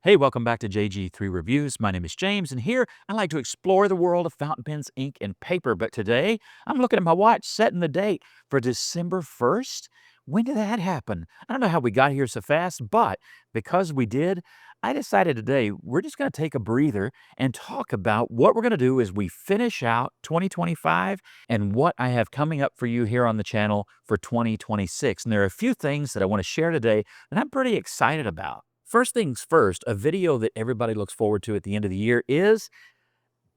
Hey, welcome back to JG3 Reviews. My name is James, and here I like to explore the world of fountain pens, ink, and paper. But today I'm looking at my watch, setting the date for December 1st. When did that happen? I don't know how we got here so fast, but because we did, I decided today we're just going to take a breather and talk about what we're going to do as we finish out 2025 and what I have coming up for you here on the channel for 2026. And there are a few things that I want to share today that I'm pretty excited about. First things first, a video that everybody looks forward to at the end of the year is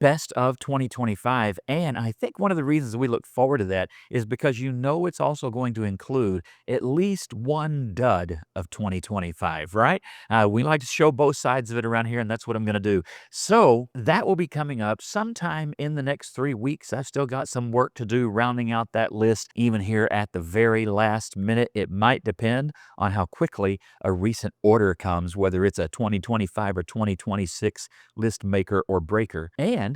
best of 2025. And I think one of the reasons we look forward to that is because it's also going to include at least one dud of 2025, right? We like to show both sides of it around here, and that's what I'm going to do. So that will be coming up sometime in the next 3 weeks. I've still got some work to do rounding out that list, even here at the very last minute. It might depend on how quickly a recent order comes, whether it's a 2025 or 2026 list maker or breaker. And,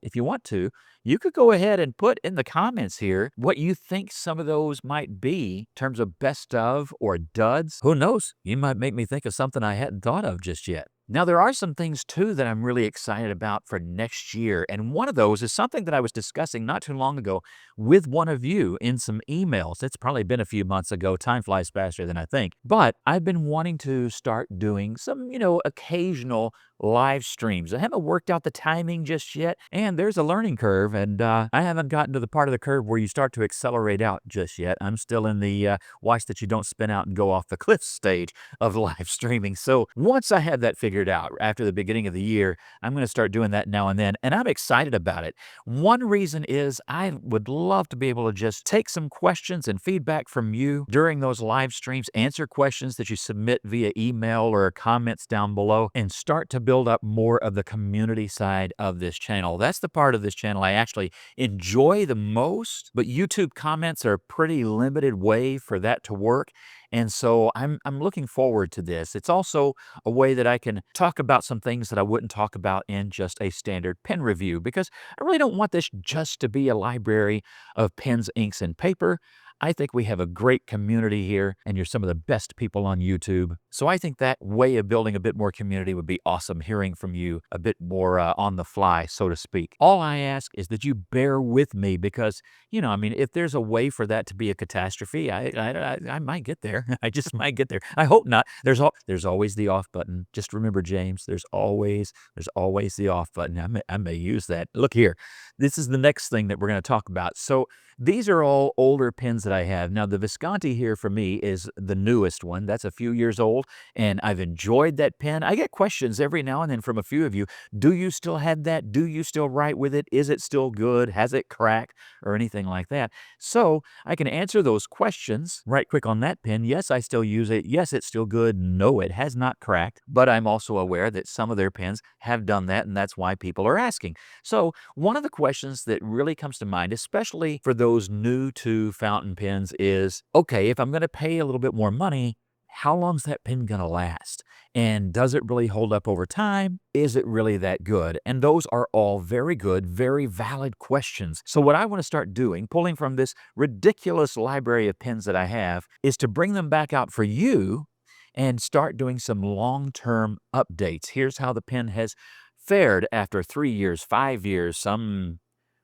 if you want to, you could go ahead and put in the comments here what you think some of those might be in terms of best of or duds. Who knows? You might make me think of something I hadn't thought of just yet. Now, there are some things, too, that I'm really excited about for next year. And one of those is something that I was discussing not too long ago with one of you in some emails. It's probably been a few months ago. Time flies faster than I think. But I've been wanting to start doing some, occasional live streams. I haven't worked out the timing just yet, and there's a learning curve, and I haven't gotten to the part of the curve where you start to accelerate out just yet. I'm still in the watch that you don't spin out and go off the cliff stage of live streaming. So once I have that figured out after the beginning of the year, I'm going to start doing that now and then, and I'm excited about it. One reason is I would love to be able to just take some questions and feedback from you during those live streams, answer questions that you submit via email or comments down below, and start to build up more of the community side of this channel. That's the part of this channel I actually enjoy the most, but YouTube comments are a pretty limited way for that to work. And so I'm looking forward to this. It's also a way that I can talk about some things that I wouldn't talk about in just a standard pen review, because I really don't want this just to be a library of pens, inks, and paper. I think we have a great community here, and you're some of the best people on YouTube. So I think that way of building a bit more community would be awesome, hearing from you a bit more on the fly, so to speak. All I ask is that you bear with me because, if there's a way for that to be a catastrophe, I might get there. I just might get there. I hope not. There's always the off button. Just remember, James, there's always the off button. I may use that. Look here. This is the next thing that we're going to talk about. So these are all older pens that I have. Now, the Visconti here for me is the newest one. That's a few years old, and I've enjoyed that pen. I get questions every now and then from a few of you. Do you still have that? Do you still write with it? Is it still good? Has it cracked or anything like that? So I can answer those questions right quick on that pen. Yes, I still use it. Yes, it's still good. No, it has not cracked. But I'm also aware that some of their pens have done that, and that's why people are asking. So one of the questions that really comes to mind, especially for those new to fountain pens, is, okay, if I'm going to pay a little bit more money, how long's that pen going to last? And does it really hold up over time? Is it really that good? And those are all very good, very valid questions. So what I want to start doing, pulling from this ridiculous library of pens that I have, is to bring them back out for you and start doing some long-term updates. Here's how the pen has fared after 3 years, 5 years,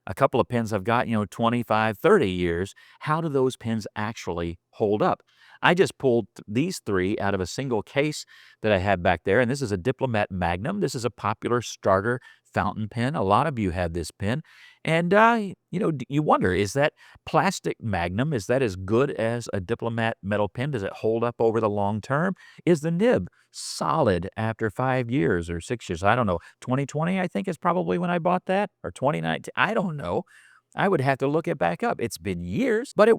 a couple of pens I've got, 25, 30 years. How do those pens actually hold up? I just pulled these three out of a single case that I have back there, and this is a Diplomat Magnum. This is a popular starter fountain pen. A lot of you have this pen, and you wonder, is that plastic Magnum, is that as good as a Diplomat metal pen? Does it hold up over the long term? Is the nib solid after 5 years or 6 years? I don't know. 2020, I think, is probably when I bought that, or 2019. I don't know. I would have to look it back up. It's been years, but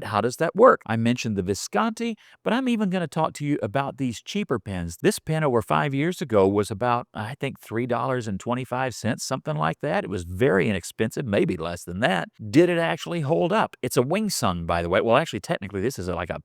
how does that work? I mentioned the Visconti, but I'm even going to talk to you about these cheaper pens. This pen over 5 years ago was about, I think, $3.25, something like that. It was very inexpensive, maybe less than that. Did it actually hold up? It's a Wing Sung, by the way. Well, actually, technically, this is like a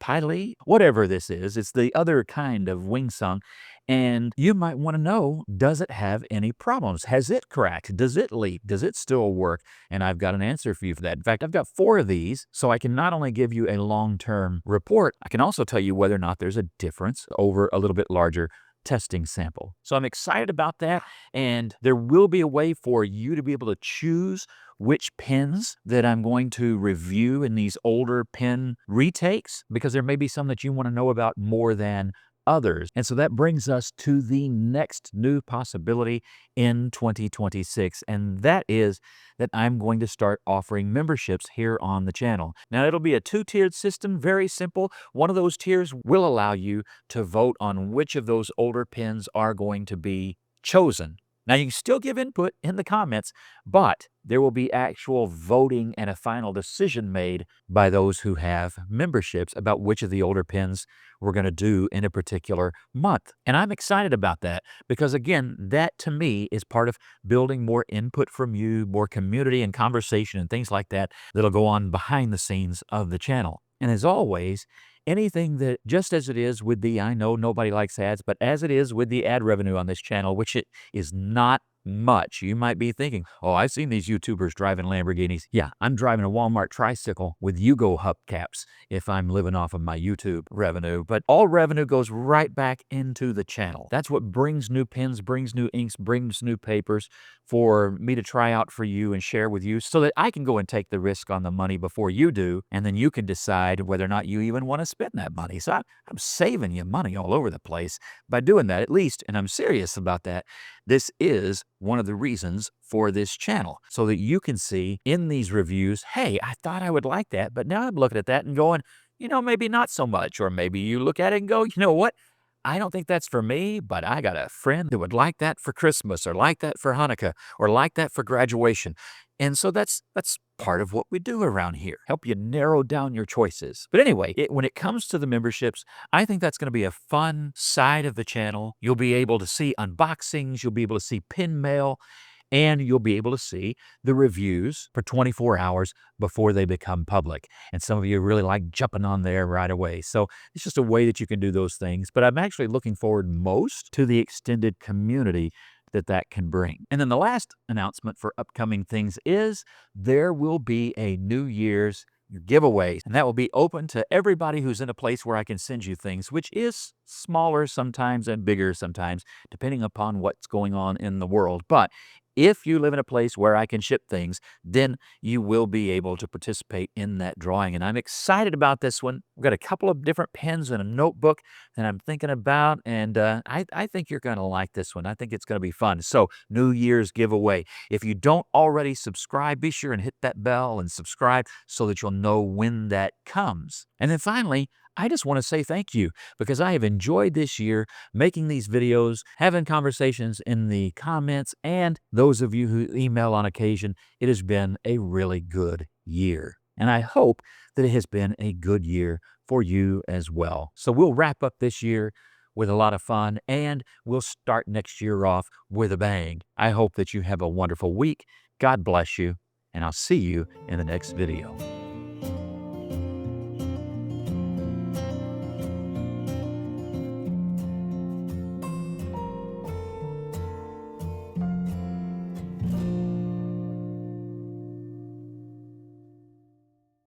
Piley, whatever this is. It's the other kind of Wing Sung. And you might want to know, does it have any problems? Has it cracked? Does it leak? Does it still work? And I've got an answer for you for that. In fact, I've got 4 of these, so I can not only give you a long-term report, I can also tell you whether or not there's a difference over a little bit larger testing sample. So I'm excited about that, and there will be a way for you to be able to choose which pens that I'm going to review in these older pen retakes, because there may be some that you want to know about more than others. And so that brings us to the next new possibility in 2026, and that is that I'm going to start offering memberships here on the channel. Now, it'll be a two-tiered system, very simple. One of those tiers will allow you to vote on which of those older pens are going to be chosen. Now, you can still give input in the comments, but there will be actual voting and a final decision made by those who have memberships about which of the older pens we're going to do in a particular month. And I'm excited about that because, again, that to me is part of building more input from you, more community and conversation and things like that that'll go on behind the scenes of the channel. And as always, anything that, just as it is with the, I know nobody likes ads, but as it is with the ad revenue on this channel, which it is not much. You might be thinking, oh, I've seen these YouTubers driving Lamborghinis. Yeah, I'm driving a Walmart tricycle with Yugo hubcaps if I'm living off of my YouTube revenue. But all revenue goes right back into the channel. That's what brings new pens, brings new inks, brings new papers for me to try out for you and share with you so that I can go and take the risk on the money before you do, and then you can decide whether or not you even want to spend that money. So I'm saving you money all over the place by doing that, at least, and I'm serious about that. This is one of the reasons for this channel, so that you can see in these reviews, hey, I thought I would like that, but now I'm looking at that and going, maybe not so much. Or maybe you look at it and go, you know what? I don't think that's for me, but I got a friend that would like that for Christmas, or like that for Hanukkah, or like that for graduation. And so that's part of what we do around here, help you narrow down your choices. But anyway, when it comes to the memberships, I think that's going to be a fun side of the channel. You'll be able to see unboxings, you'll be able to see pin mail, and you'll be able to see the reviews for 24 hours before they become public. And some of you really like jumping on there right away. So it's just a way that you can do those things. But I'm actually looking forward most to the extended community that can bring. And then the last announcement for upcoming things is there will be a New Year's giveaway, and that will be open to everybody who's in a place where I can send you things, which is smaller sometimes and bigger sometimes, depending upon what's going on in the world. But if you live in a place where I can ship things, then you will be able to participate in that drawing. And I'm excited about this one. We've got a couple of different pens and a notebook that I'm thinking about, and I think you're going to like this one. I think it's going to be fun. So, New Year's giveaway. If you don't already subscribe, be sure and hit that bell and subscribe so that you'll know when that comes. And then finally, I just want to say thank you, because I have enjoyed this year making these videos, having conversations in the comments, and those of you who email on occasion. It has been a really good year, and I hope that it has been a good year for you as well. So we'll wrap up this year with a lot of fun, and we'll start next year off with a bang. I hope that you have a wonderful week. God bless you, and I'll see you in the next video.